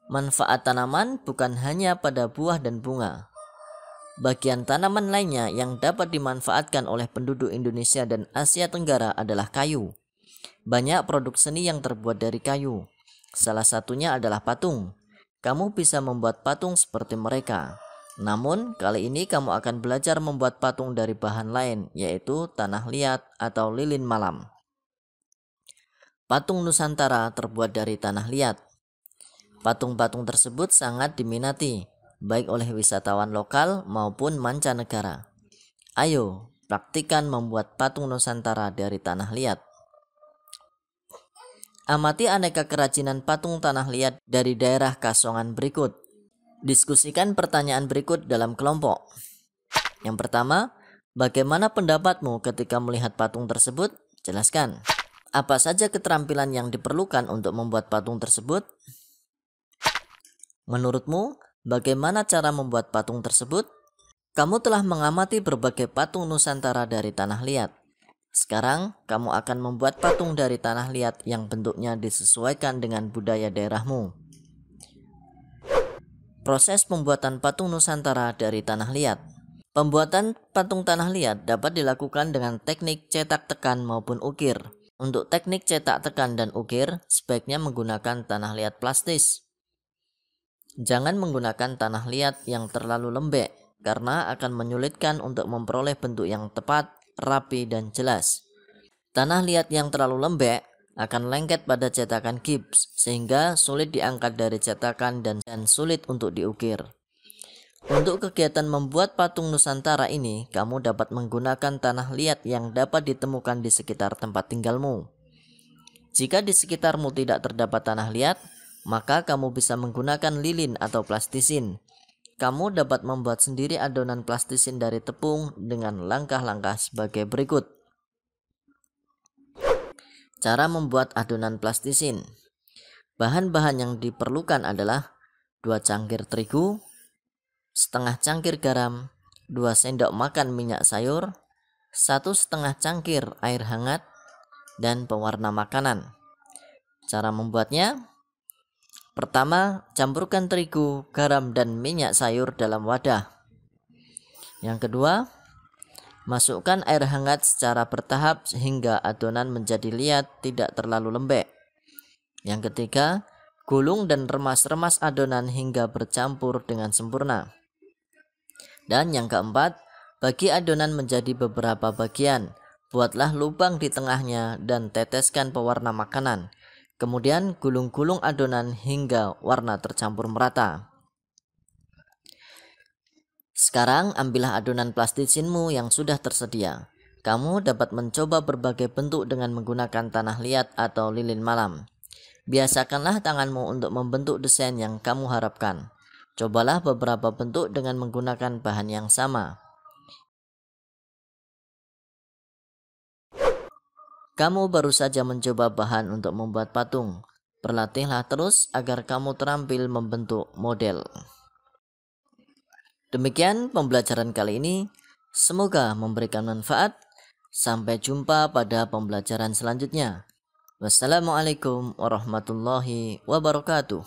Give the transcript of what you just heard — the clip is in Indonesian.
Manfaat tanaman bukan hanya pada buah dan bunga. Bagian tanaman lainnya yang dapat dimanfaatkan oleh penduduk Indonesia dan Asia Tenggara adalah kayu. Banyak produk seni yang terbuat dari kayu. Salah satunya adalah patung. Kamu bisa membuat patung seperti mereka. Namun, kali ini kamu akan belajar membuat patung dari bahan lain, yaitu tanah liat atau lilin malam. Patung Nusantara terbuat dari tanah liat. Patung-patung tersebut sangat diminati, baik oleh wisatawan lokal maupun mancanegara. Ayo, praktikan membuat patung Nusantara dari tanah liat. Amati aneka kerajinan patung tanah liat dari daerah Kasongan berikut. Diskusikan pertanyaan berikut dalam kelompok. Yang pertama, bagaimana pendapatmu ketika melihat patung tersebut? Jelaskan. Apa saja keterampilan yang diperlukan untuk membuat patung tersebut? Menurutmu, bagaimana cara membuat patung tersebut? Kamu telah mengamati berbagai patung Nusantara dari tanah liat. Sekarang, kamu akan membuat patung dari tanah liat yang bentuknya disesuaikan dengan budaya daerahmu. Proses pembuatan patung Nusantara dari tanah liat. Pembuatan patung tanah liat dapat dilakukan dengan teknik cetak tekan maupun ukir. Untuk teknik cetak tekan dan ukir, sebaiknya menggunakan tanah liat plastis. Jangan menggunakan tanah liat yang terlalu lembek, karena akan menyulitkan untuk memperoleh bentuk yang tepat, rapi, dan jelas. Tanah liat yang terlalu lembek akan lengket pada cetakan gips, sehingga sulit diangkat dari cetakan dan sulit untuk diukir. Untuk kegiatan membuat patung Nusantara ini, kamu dapat menggunakan tanah liat yang dapat ditemukan di sekitar tempat tinggalmu. Jika di sekitarmu tidak terdapat tanah liat, maka kamu bisa menggunakan lilin atau plastisin. Kamu dapat membuat sendiri adonan plastisin dari tepung dengan langkah-langkah sebagai berikut. Cara membuat adonan plastisin. Bahan-bahan yang diperlukan adalah 2 cangkir terigu, setengah cangkir garam, 2 sendok makan minyak sayur, 1,5 cangkir air hangat, dan pewarna makanan. Cara membuatnya: pertama, campurkan terigu, garam, dan minyak sayur dalam wadah. Yang kedua, masukkan air hangat secara bertahap sehingga adonan menjadi liat, tidak terlalu lembek. Yang ketiga, gulung dan remas-remas adonan hingga bercampur dengan sempurna. Dan yang keempat, bagi adonan menjadi beberapa bagian. Buatlah lubang di tengahnya dan teteskan pewarna makanan. Kemudian gulung-gulung adonan hingga warna tercampur merata. Sekarang ambillah adonan plastisinmu yang sudah tersedia. Kamu dapat mencoba berbagai bentuk dengan menggunakan tanah liat atau lilin malam. Biasakanlah tanganmu untuk membentuk desain yang kamu harapkan. Cobalah beberapa bentuk dengan menggunakan bahan yang sama. Kamu baru saja mencoba bahan untuk membuat patung. Berlatihlah terus agar kamu terampil membentuk model. Demikian pembelajaran kali ini. Semoga memberikan manfaat. Sampai jumpa pada pembelajaran selanjutnya. Wassalamualaikum warahmatullahi wabarakatuh.